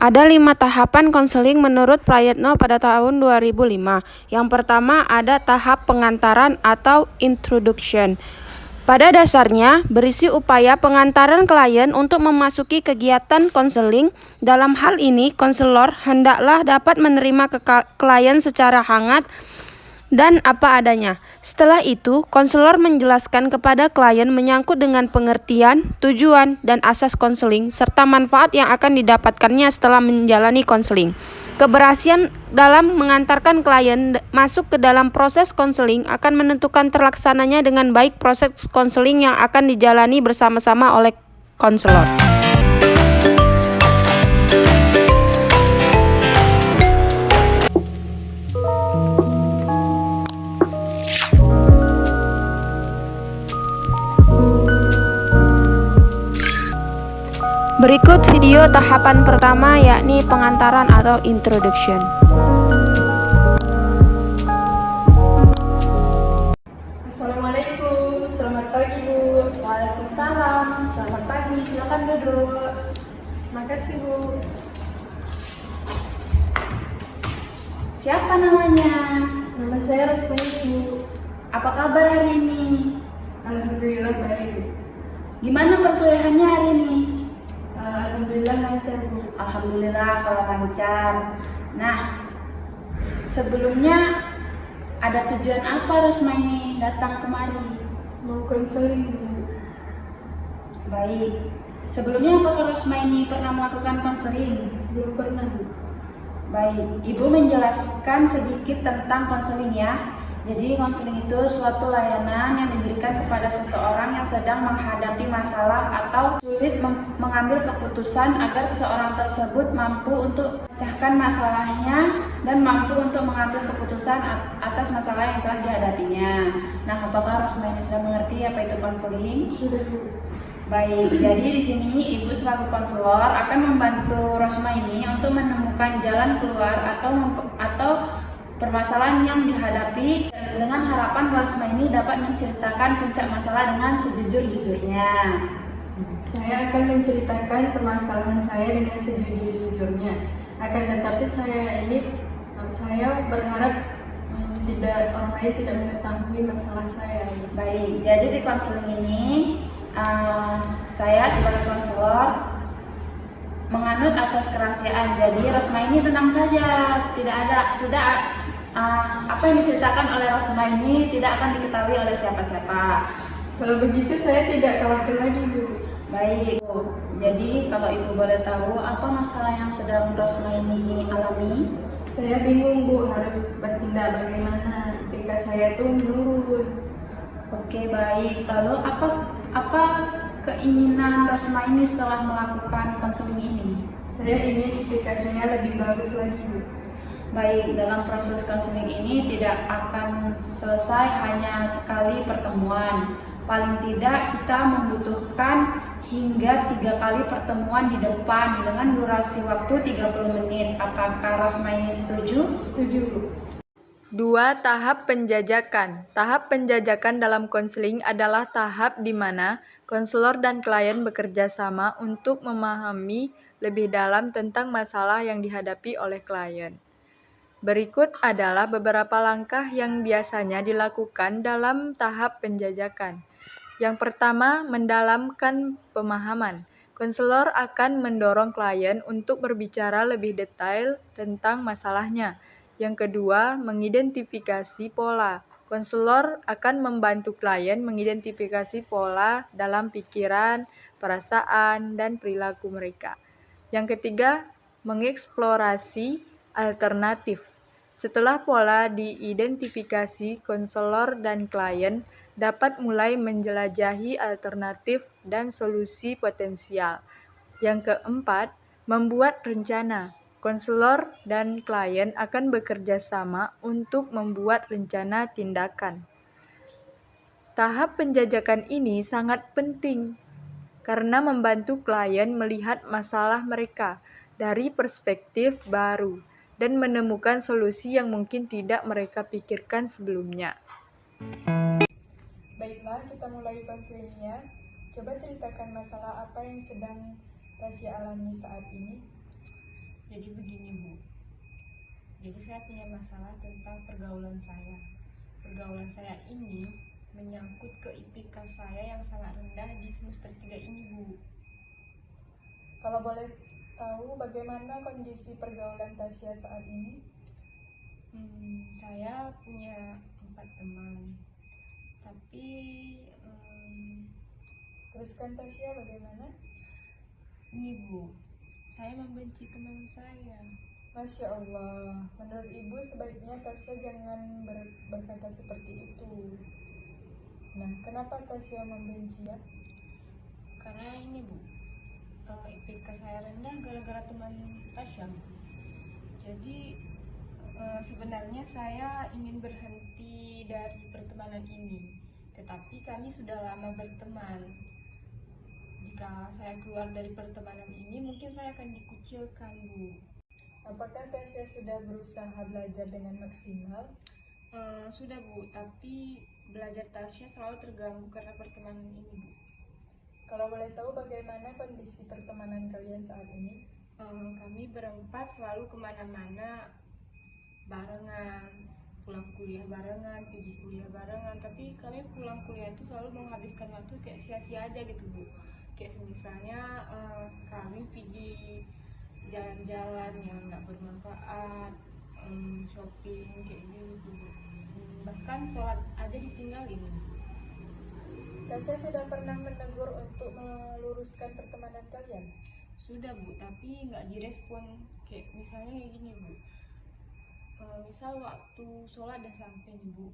Ada 5 tahapan konseling menurut Prayetno pada tahun 2005. Yang pertama ada tahap pengantaran atau introduction. Pada dasarnya, berisi upaya pengantaran klien untuk memasuki kegiatan konseling. Dalam hal ini, konselor hendaklah dapat menerima klien secara hangat dan apa adanya. Setelah itu, konselor menjelaskan kepada klien menyangkut dengan pengertian, tujuan, dan asas konseling, serta manfaat yang akan didapatkannya setelah menjalani konseling. Keberhasilan dalam mengantarkan klien masuk ke dalam proses konseling akan menentukan terlaksananya dengan baik proses konseling yang akan dijalani bersama-sama oleh konselor. Berikut video tahapan pertama, yakni pengantaran atau introduction. Assalamualaikum, selamat pagi Bu. Waalaikumsalam, selamat pagi, silakan duduk. Makasih Bu. Siapa namanya? Nama saya Rosmani Bu. Apa kabar hari ini? Alhamdulillah baik. Gimana perkuliahannya hari ini? Alhamdulillah lancar Bu. Alhamdulillah kalau lancar. Nah, sebelumnya ada tujuan apa Rosmani datang kemari? Mau konseling Bu. Baik. Sebelumnya apakah Rosmani pernah melakukan konseling? Belum pernah Bu. Baik, Ibu menjelaskan sedikit tentang konseling ya. Jadi konseling itu suatu layanan yang diberikan kepada seseorang yang sedang menghadapi masalah atau sulit mengambil keputusan agar seseorang tersebut mampu untuk memecahkan masalahnya dan mampu untuk mengambil keputusan atas masalah yang telah dihadapinya. Nah, apakah Rosmani sudah mengerti apa itu konseling? Sudah Bu. Baik, jadi di sini Ibu selaku konselor akan membantu Rosmani untuk menemukan jalan keluar atau permasalahan yang dihadapi dengan harapan Rosmani dapat menceritakan puncak masalah dengan sejujur-jujurnya. Saya akan menceritakan permasalahan saya dengan sejujur-jujurnya. Akan tetapi saya berharap orang lain tidak mengetahui masalah saya. Baik, jadi di konseling ini saya sebagai konselor menganut asas kerahasiaan. Jadi Rosmani tenang saja, apa yang diceritakan oleh Rosmani tidak akan diketahui oleh siapa-siapa. Kalau begitu saya tidak khawatir lagi Bu. Baik, jadi kalau Ibu boleh tahu apa masalah yang sedang Rosmani alami? Saya bingung Bu, harus bertindak bagaimana ketika saya itu menurun. Oke, baik. Lalu apa keinginan Rosmani setelah melakukan konseling ini? Saya ingin ketika saya lebih bagus lagi Bu. Baik, dalam proses konseling ini tidak akan selesai hanya sekali pertemuan. Paling tidak kita membutuhkan hingga 3 kali pertemuan di depan dengan durasi waktu 30 menit. Apakah Rosmani setuju? Setuju Bu. 2. Tahap penjajakan. Tahap penjajakan dalam konseling adalah tahap di mana konselor dan klien bekerja sama untuk memahami lebih dalam tentang masalah yang dihadapi oleh klien. Berikut adalah beberapa langkah yang biasanya dilakukan dalam tahap penjajakan. Yang pertama, mendalamkan pemahaman. Konselor akan mendorong klien untuk berbicara lebih detail tentang masalahnya. Yang kedua, mengidentifikasi pola. Konselor akan membantu klien mengidentifikasi pola dalam pikiran, perasaan, dan perilaku mereka. Yang ketiga, mengeksplorasi alternatif. Setelah pola diidentifikasi, konselor dan klien dapat mulai menjelajahi alternatif dan solusi potensial. Yang keempat, membuat rencana. Konselor dan klien akan bekerja sama untuk membuat rencana tindakan. Tahap penjajakan ini sangat penting karena membantu klien melihat masalah mereka dari perspektif baru dan menemukan solusi yang mungkin tidak mereka pikirkan sebelumnya. Baiklah, kita mulai konselingnya. Coba ceritakan masalah apa yang sedang Tasya alami saat ini. Jadi begini Bu, jadi saya punya masalah tentang pergaulan saya. Pergaulan saya ini menyangkut ke IPK saya yang sangat rendah di semester 3 ini Bu. Kalau boleh tahu bagaimana kondisi pergaulan Tasya saat ini? Saya punya 4 teman, tapi Teruskan Tasya, bagaimana? ini Bu, saya membenci teman saya. Masya Allah, menurut Ibu sebaiknya Tasya jangan berkata seperti itu. Nah, kenapa Tasya membenci ya? Karena ini Bu, IPK saya rendah gara-gara teman Tasya Bu. Jadi sebenarnya saya ingin berhenti dari pertemanan ini, tetapi kami sudah lama berteman. Jika saya keluar dari pertemanan ini, mungkin saya akan dikucilkan Bu. Apakah Tasya sudah berusaha belajar dengan maksimal? Sudah Bu, tapi belajar Tasya selalu terganggu karena pertemanan ini Bu. Kalau boleh tahu bagaimana kondisi pertemanan kalian saat ini? Kami berempat selalu kemana-mana barengan, pulang kuliah barengan, pergi kuliah barengan. Tapi kami pulang kuliah itu selalu menghabiskan waktu kayak sia-sia aja gitu Bu. Kayak misalnya kami pergi jalan-jalan yang nggak bermanfaat, shopping kayak gitu Bu. Bahkan sholat aja ditinggalin. Tasya sudah pernah menegur untuk meluruskan pertemanan kalian? Sudah Bu, tapi nggak direspon. Kayak misalnya kayak gini Bu, misal waktu sholat udah sampai nih Bu,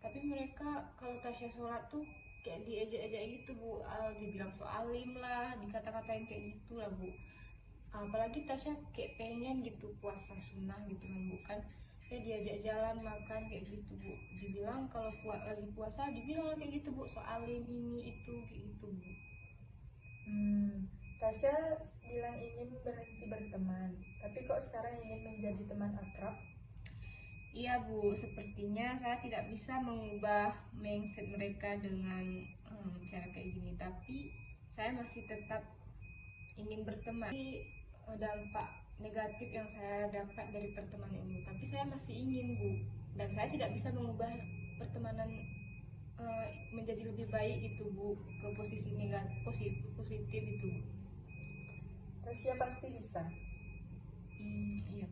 tapi mereka kalau Tasya sholat tuh kayak diejek-ejek gitu Bu, dibilang so alim lah, dikata-katain kayak gitu lah Bu. Apalagi Tasya kayak pengen gitu puasa sunnah gitu kan Bu, kan diajak jalan makan kayak gitu Bu, dibilang kalau lagi puasa dibilang lah kayak gitu Bu, so alim ini itu kayak gitu Bu. Tasya bilang ingin berhenti berteman, tapi kok sekarang ingin menjadi teman akrab? Iya Bu, sepertinya saya tidak bisa mengubah mindset mereka dengan cara kayak gini, tapi saya masih tetap ingin berteman. Jadi dampak negatif yang saya dapat dari pertemanan ini, tapi saya masih ingin Bu, dan saya tidak bisa mengubah pertemanan menjadi lebih baik gitu Bu, ke posisi negatif positif itu Bu. Tasya pasti bisa. Iya.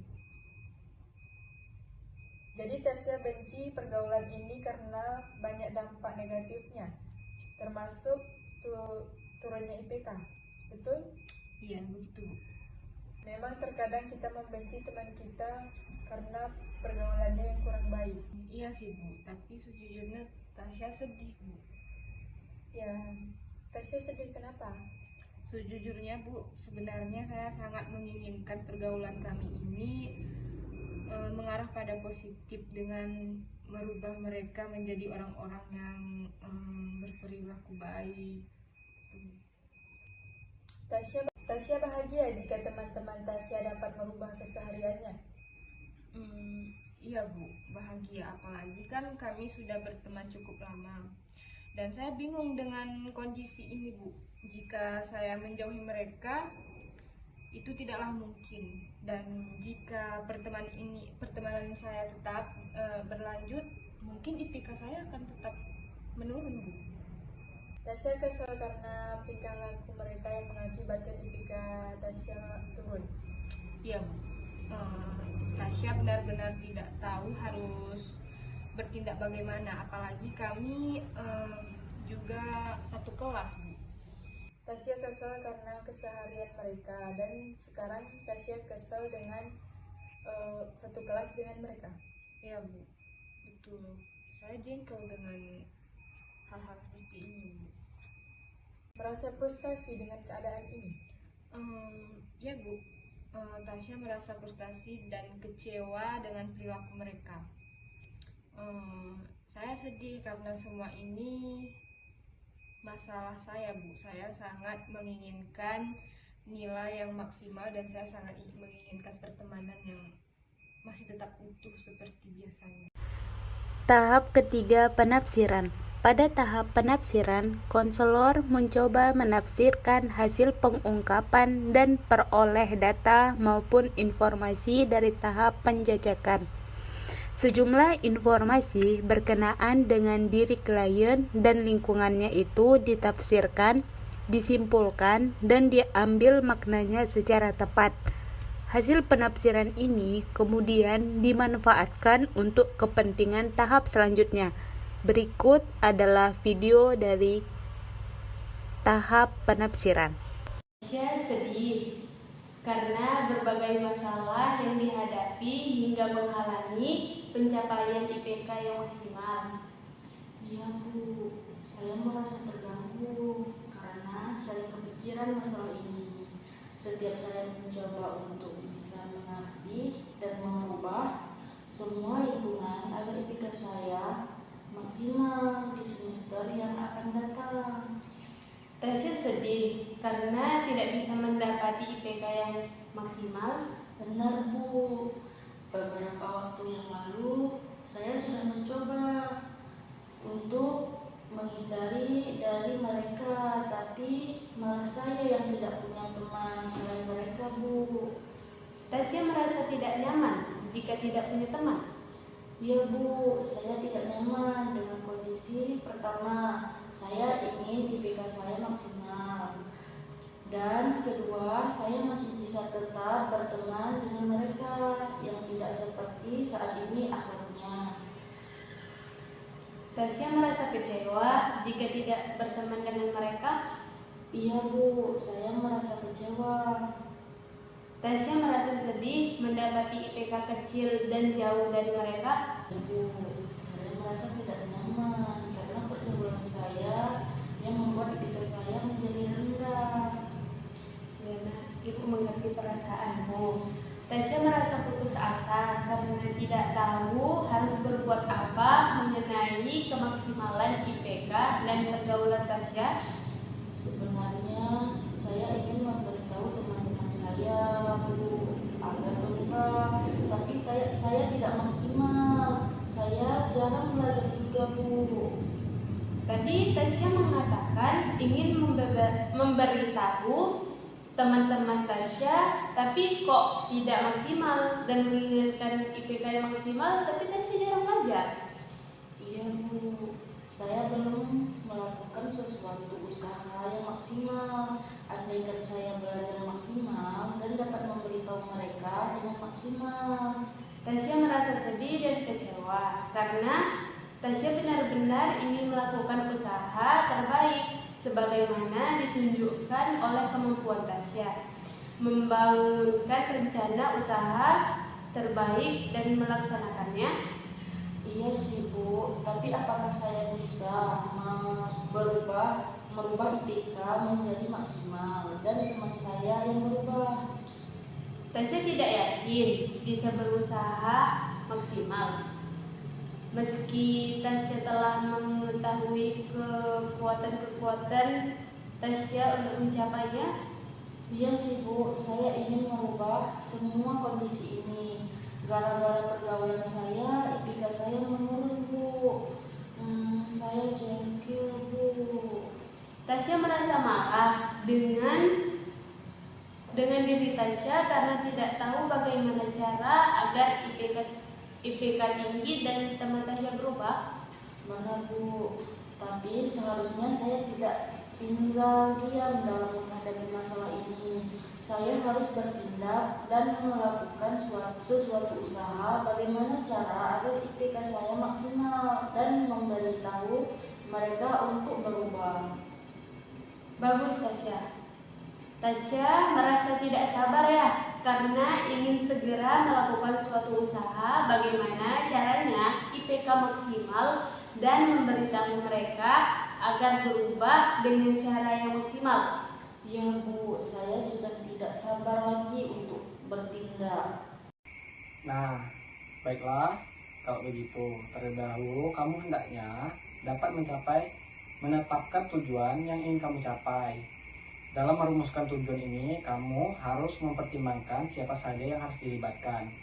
Jadi Tasya benci pergaulan ini karena banyak dampak negatifnya, termasuk turunnya IPK. Betul? Iya, begitu Bu. Memang terkadang kita membenci teman kita karena pergaulannya yang kurang baik. Iya sih Bu, tapi sejujurnya Tasya sedih Bu. Ya, Tasya sedih kenapa? Sejujurnya Bu, sebenarnya saya sangat menginginkan pergaulan kami ini mengarah pada positif dengan merubah mereka menjadi orang-orang yang berperilaku baik. Tasya bahagia jika teman-teman Tasya dapat merubah kesehariannya. Iya Bu, bahagia, apalagi kan kami sudah berteman cukup lama. Dan saya bingung dengan kondisi ini Bu. Jika saya menjauhi mereka, itu tidaklah mungkin. Dan jika pertemanan saya tetap berlanjut, mungkin IPK saya akan tetap menurun Bu. Tasya kesal karena tingkah laku mereka yang mengakibatkan IPK Tasya turun. Iya Bu, Tasya benar-benar tidak tahu harus bertindak bagaimana, apalagi kami juga satu kelas Bu. Tasya kesal karena keseharian mereka, dan sekarang Tasya kesal dengan satu kelas dengan mereka. Ya Bu, betul. Saya jengkel dengan hal-hal seperti ini Bu. Merasa frustasi dengan keadaan ini. Ya Bu, Tasya merasa frustasi dan kecewa dengan perilaku mereka. Saya sedih karena semua ini masalah saya Bu. Saya sangat menginginkan nilai yang maksimal dan saya sangat menginginkan pertemanan yang masih tetap utuh seperti biasanya. Tahap ketiga, penafsiran. Pada tahap penafsiran, konselor mencoba menafsirkan hasil pengungkapan dan peroleh data maupun informasi dari tahap penjajakan. Sejumlah informasi berkenaan dengan diri klien dan lingkungannya itu ditafsirkan, disimpulkan, dan diambil maknanya secara tepat. Hasil penafsiran ini kemudian dimanfaatkan untuk kepentingan tahap selanjutnya. Berikut adalah video dari tahap penafsiran. Tasya sedih karena berbagai masalah yang dihadapi hingga menghalangi pencapaian IPK yang maksimal. Iya Bu, saya merasa terganggu karena saya kepikiran masalah ini. Setiap saya mencoba untuk bisa mengerti dan mengubah semua lingkungan agar IPK saya maksimal di semester yang akan datang. Tasya sedih karena tidak bisa mendapati IPK yang maksimal. Benar Bu, beberapa waktu yang lalu saya sudah mencoba untuk menghindari dari mereka, tapi malah saya yang tidak punya teman selain mereka Bu. Tasya merasa tidak nyaman jika tidak punya teman. Iya Bu, saya tidak nyaman dengan kondisi pertama, saya ingin IPK saya maksimal. Dan kedua, saya masih bisa tetap berteman dengan mereka yang tidak seperti saat ini akhlaknya. Tasya merasa kecewa jika tidak berteman dengan mereka. Iya Bu, saya merasa kecewa. Tasya merasa sedih mendapati IPK kecil dan jauh dari mereka. Bu, saya merasa tidak nyaman karena pergaulan saya yang membuat IPK saya menjadi rendah. Ya, Ibu mengerti perasaanmu. Tasya merasa putus asa karena tidak tahu harus berbuat apa mengenai kemaksimalan IPK dan pergaulan Tasya. Sebenarnya saya ingin memberitahu teman-teman saya Bu agar berubah, tapi saya tidak maksimal. Saya jarang belajar juga Bu. Tadi Tasya mengatakan ingin memberitahu teman-teman Tasya, tapi kok tidak maksimal dan menginginkan IPK yang maksimal, tapi Tasya jarang belajar. Iya Bu, saya belum melakukan sesuatu usaha yang maksimal. Andaikan saya belajar maksimal dan dapat memberitahu mereka dengan maksimal. Tasya merasa sedih dan kecewa karena Tasya benar-benar ingin melakukan usaha terbaik sebagaimana ditunjukkan oleh kemampuan Tasya, membangunkan rencana usaha terbaik dan melaksanakannya. Iya sih Bu, tapi apakah saya bisa merubah IPK menjadi maksimal dan teman saya yang berubah? Tasya tidak yakin bisa berusaha maksimal. Meski Tasya telah mengetahui kekuatan-kekuatan Tasya untuk mencapainya. Iya sih Bu, saya ingin mengubah semua kondisi ini. Gara-gara pergaulan saya, IPK saya menurun Bu. Saya jengkel Bu. Tasya merasa marah dengan diri Tasya karena tidak tahu bagaimana cara agar IPK tinggi dan teman Tasya berubah. Mana Bu, tapi seharusnya saya tidak tinggal diam dalam menghadapi masalah ini. Saya harus bertindak dan melakukan sesuatu usaha bagaimana cara agar IPK saya maksimal dan memberitahu mereka untuk berubah. Bagus Tasya. Tasya merasa tidak sabar ya karena ingin segera melakukan suatu usaha bagaimana caranya IPK maksimal dan memberitahu mereka agar berubah dengan cara yang maksimal. Ya Bu, saya sudah tidak sabar lagi untuk bertindak. Nah, baiklah, kalau begitu, terlebih dahulu kamu hendaknya dapat menetapkan tujuan yang ingin kamu capai. Dalam merumuskan tujuan ini, kamu harus mempertimbangkan siapa saja yang harus dilibatkan.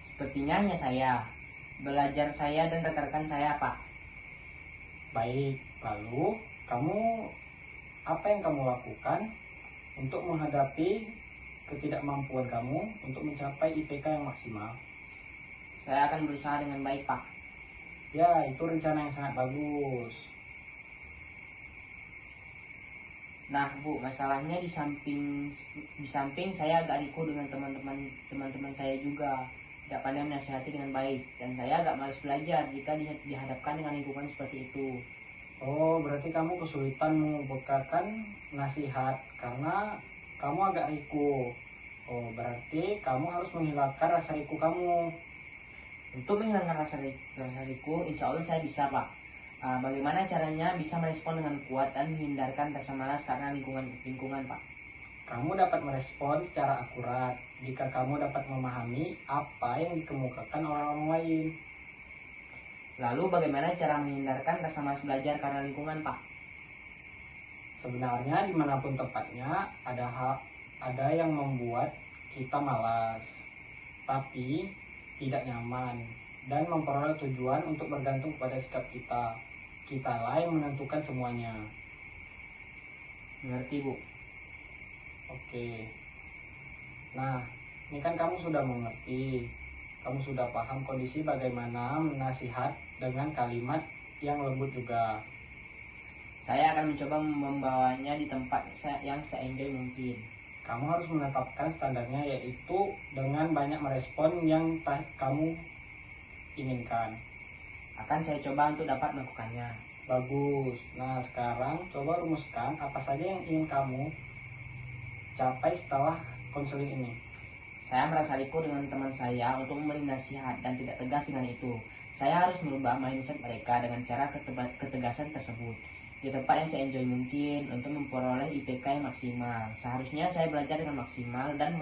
Sepertinya hanya saya, belajar saya dan rekan-rekan saya, Pak. Baik, lalu apa yang kamu lakukan untuk menghadapi ketidakmampuan kamu untuk mencapai IPK yang maksimal? Saya akan berusaha dengan baik, Pak. Ya, itu rencana yang sangat bagus. Nah, Bu, masalahnya di samping saya agak riku dengan teman-teman saya juga. Tidak pandai menasihati dengan baik, dan saya agak malas belajar jika dihadapkan dengan lingkungan seperti itu. Oh, berarti kamu kesulitan mengumpulkan nasihat karena kamu agak riku. Oh, berarti kamu harus menghilangkan rasa riku kamu. Untuk menghilangkan rasa riku, insya Allah saya bisa, Pak. Bagaimana caranya bisa merespon dengan kuat dan menghindarkan rasa malas karena lingkungan, Pak? Kamu dapat merespon secara akurat jika kamu dapat memahami apa yang dikemukakan oleh orang lain. Lalu bagaimana cara menghindarkan rasa malas belajar karena lingkungan, Pak? Sebenarnya dimanapun tempatnya ada yang membuat kita malas, tapi tidak nyaman dan memperoleh tujuan untuk bergantung pada sikap kita. Kita lah yang menentukan semuanya. Mengerti, Bu? Oke. Nah, ini kan kamu sudah mengerti. Kamu sudah paham kondisi bagaimana menasihat dengan kalimat yang lembut juga. Saya akan mencoba membawanya di tempat yang se-enjoy mungkin. Kamu harus menetapkan standarnya, yaitu dengan banyak merespon yang kamu inginkan. Akan saya coba untuk dapat melakukannya. Bagus. Nah, sekarang coba rumuskan apa saja yang ingin kamu capai setelah konseling ini. Saya merasa riku dengan teman saya untuk memberi nasihat dan tidak tegas dengan itu. Saya harus merubah mindset mereka dengan cara ketegasan tersebut. Di tempat yang saya enjoy mungkin untuk memperoleh IPK yang maksimal. Seharusnya saya belajar dengan maksimal dan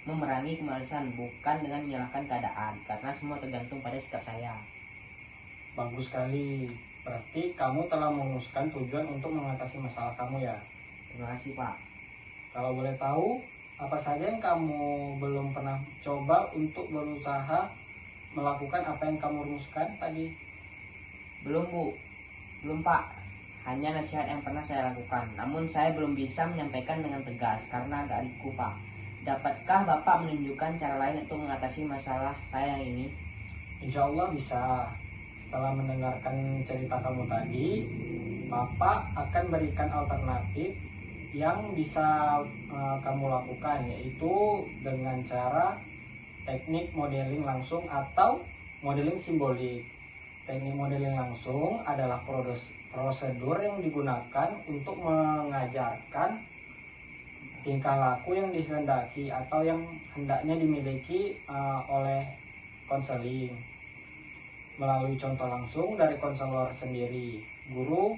memerangi kemalasan, bukan dengan menyalahkan keadaan, karena semua tergantung pada sikap saya. Bagus sekali. Berarti kamu telah merumuskan tujuan untuk mengatasi masalah kamu ya. Terima kasih, Pak. Kalau boleh tahu, apa saja yang kamu belum pernah coba untuk berusaha melakukan apa yang kamu rumuskan tadi? Belum, Bu. Belum, Pak. Hanya nasihat yang pernah saya lakukan. Namun saya belum bisa menyampaikan dengan tegas karena agak riku, Pak. Dapatkah Bapak menunjukkan cara lain untuk mengatasi masalah saya yang ini? Insya Allah bisa. Setelah mendengarkan cerita kamu tadi, Bapak akan berikan alternatif yang bisa kamu lakukan, yaitu dengan cara teknik modeling langsung atau modeling simbolik. Teknik modeling langsung adalah prosedur yang digunakan untuk mengajarkan tingkah laku yang dikehendaki atau yang hendaknya dimiliki oleh konseling melalui contoh langsung dari konselor sendiri, guru,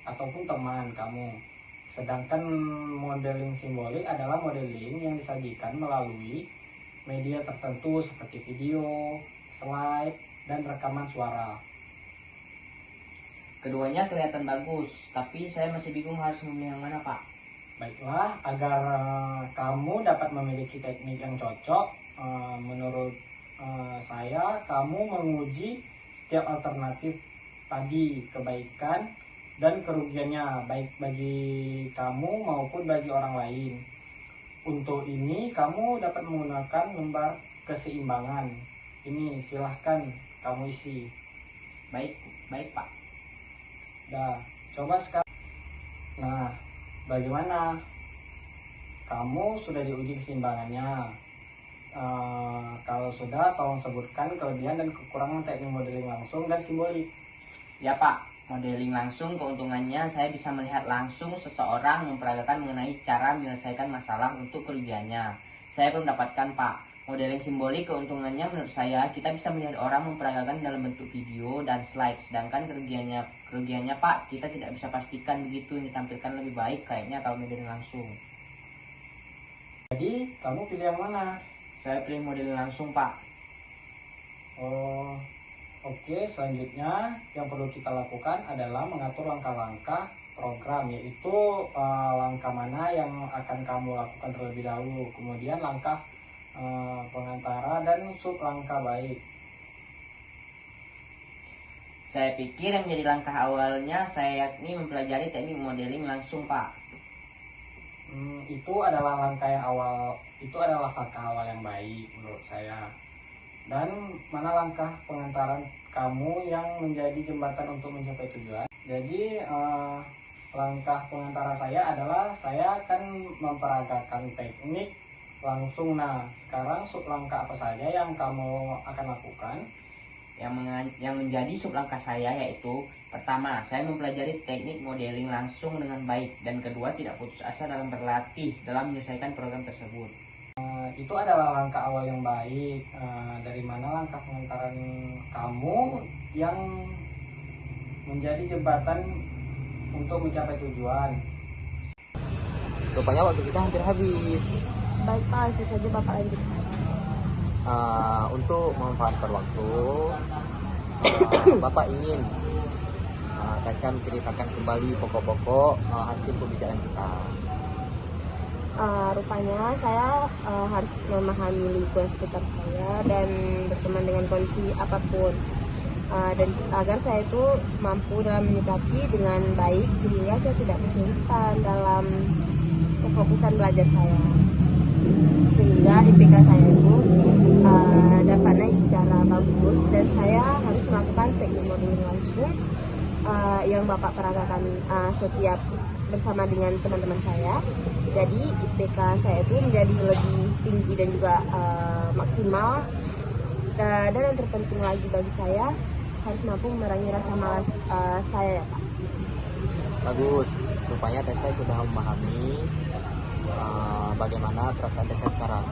ataupun teman kamu. Sedangkan modeling simbolik adalah modeling yang disajikan melalui media tertentu seperti video, slide, dan rekaman suara. Keduanya kelihatan bagus, tapi saya masih bingung harus memilih yang mana, Pak. Baiklah, agar kamu dapat memiliki teknik yang cocok, menurut saya kamu menguji setiap alternatif tadi, kebaikan dan kerugiannya, baik bagi kamu maupun bagi orang lain. Untuk ini kamu dapat menggunakan lembar keseimbangan. Ini silahkan kamu isi. Baik, Pak. Dah, coba sekarang. Nah, bagaimana? Kamu sudah diuji keseimbangannya. Kalau sudah, tolong sebutkan kelebihan dan kekurangan teknik modeling langsung dan simbolik. Ya, Pak. Modeling langsung keuntungannya saya bisa melihat langsung seseorang memperagakan mengenai cara menyelesaikan masalah untuk kerugiannya. Saya belum dapatkan, Pak. Modeling simbolik keuntungannya menurut saya kita bisa melihat orang memperagakan dalam bentuk video dan slide. Sedangkan kerugiannya Pak, kita tidak bisa pastikan begitu yang ditampilkan lebih baik kayaknya kalau modeling langsung. Jadi, kamu pilih yang mana? Saya pilih modeling langsung, Pak. Oh, oke. Selanjutnya yang perlu kita lakukan adalah mengatur langkah-langkah program, yaitu langkah mana yang akan kamu lakukan terlebih dahulu, kemudian langkah pengantara dan sub langkah baik. Saya pikir yang menjadi langkah awalnya saya yakni mempelajari teknik modeling langsung, Pak. Itu adalah langkah awal yang baik menurut saya. Dan mana langkah pengantaran kamu yang menjadi jembatan untuk mencapai tujuan. Jadi langkah pengantara saya adalah saya akan memperagakan teknik langsung. Nah, sekarang sub langkah apa saja yang kamu akan lakukan? Yang menjadi sub langkah saya yaitu pertama, saya mempelajari teknik modeling langsung dengan baik, dan kedua, tidak putus asa dalam berlatih dalam menyelesaikan program tersebut. Itu adalah langkah awal yang baik. Dari mana langkah pengantaran kamu yang menjadi jembatan untuk mencapai tujuan? Rupanya waktu kita hampir habis. Baik Pak, langsung saja Bapak lanjutkan. Untuk memanfaatkan waktu, Bapak ingin Tasya menceritakan kembali pokok-pokok hasil pembicaraan kita. Rupanya saya harus memahami lingkungan sekitar saya dan berteman dengan kondisi apapun, dan agar saya itu mampu dalam menyikapi dengan baik sehingga saya tidak kesulitan dalam kefokusan belajar saya, sehingga IPK saya itu dapat naik secara bagus, dan saya harus melakukan teknik modeling langsung yang Bapak peragakan setiap bersama dengan teman-teman saya. Jadi IPK saya itu menjadi lebih tinggi dan juga maksimal, dan yang terpenting lagi bagi saya harus mampu memerangi rasa malas saya ya Pak. Bagus, rupanya Tasya sudah memahami bagaimana perasaan Tasya sekarang.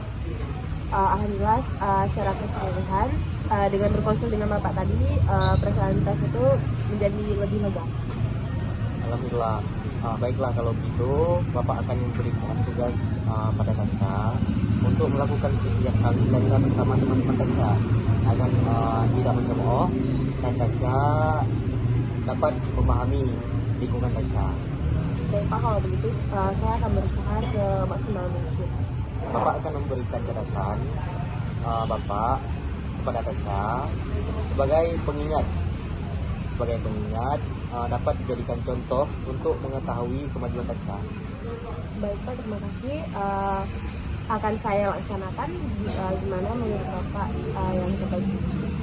Alhamdulillah secara keseluruhan dengan berkonsul dengan Bapak tadi, perasaan Tasya itu menjadi lebih lega. Alhamdulillah. Baiklah, kalau begitu Bapak akan memberikan tugas pada Tasya untuk melakukan setiap kali Tasya bersama teman-teman Tasya agar tidak mencemooh dan Tasya dapat memahami lingkungan Tasya. Baik Pak, kalau begitu saya akan berusaha semaksimal mungkin. Bapak akan memberikan catatan Bapak kepada Tasya sebagai pengingat dapat dijadikan contoh untuk mengetahui kemajuan Tasya. Baik Pak, terima kasih. Akan saya laksanakan gimana menurut Bapak yang terbaik.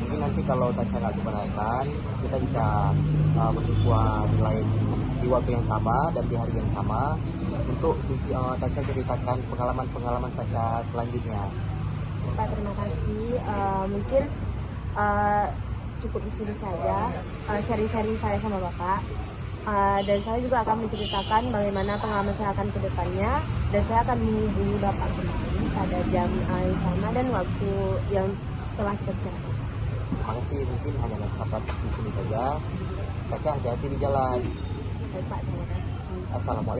Mungkin nanti kalau Tasya nggak keberatan, kita bisa berjumpa di waktu yang sama dan di hari yang sama untuk Tasya ceritakan pengalaman Tasya selanjutnya. Pak, terima kasih. Mungkin cukup di sini saja sharing-sharing saya sama Bapak, dan saya juga akan menceritakan bagaimana pengalaman saya akan ke depannya, dan saya akan menghubungi Bapak kembali pada jam yang sama dan waktu yang telah kita bicarakan. Terima kasih, mungkin hanya sampai di sini saja. Tasya hati-hati di jalan. Baik Pak, terima kasih. Assalamualaikum.